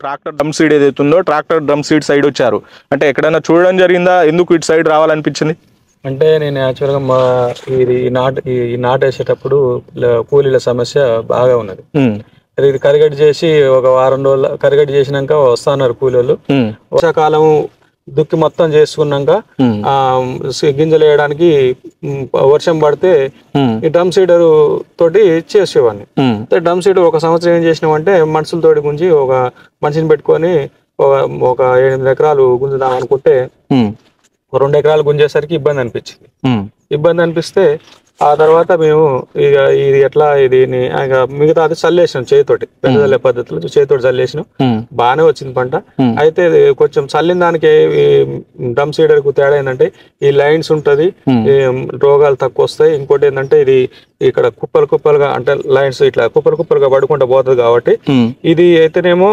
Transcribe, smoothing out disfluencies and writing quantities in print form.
Tractor drum seed ఏదైతే ఉందో tractor drum seed side వచ్చారు అంటే ఎక్కడైనా చూడడం జరిగిందా? ఎందుకు ఇటు సైడ్ రావాలనిపించింది? అంటే నేను యాక్చువల్గా ఇది నాటేసేటప్పుడు కూలీల సమస్య బాగా ఉన్నది. ఇది కరిగడి చేసి ఒక వారం రోజులు కరిగడి చేసినాక వస్తున్నారు కూలీలు. వర్షాకాలం దుక్కి మొత్తం చేసుకున్నాక గింజలు వేయడానికి వర్షం పడితే ఈ డ్రమ్ సీడర్ తోటి చేసేవాడిని. డ్రమ్ సీడర్ ఒక సంవత్సరం ఏం చేసినామంటే మనుషులతోటి గుంజి ఒక మనిషిని పెట్టుకొని ఒక 8 ఎకరాలు గుంజుదాం అనుకుంటే 2 ఎకరాలు గుంజేసరికి ఇబ్బంది అనిపిస్తే ఆ తర్వాత మేము ఇక ఇది ఎట్లా ఇది మిగతా అది చల్లేసినాం చేతితోటి, పెద్ద చల్లే పద్ధతిలో చేతితోటి చల్లేసినాం. బాగానే వచ్చింది పంట. అయితే కొంచెం చల్లిన దానికి డ్రమ్ సీడర్ కు తేడా ఏంటంటే ఈ లైన్స్ ఉంటది, రోగాలు తక్కువ వస్తాయి. ఇంకోటి ఏంటంటే ఇది ఇక్కడ కుప్పలుగా అంటే లైన్స్ ఇట్లా కుప్పలుగా పడుకుంటూ పోతుంది కాబట్టి ఇది అయితేనేమో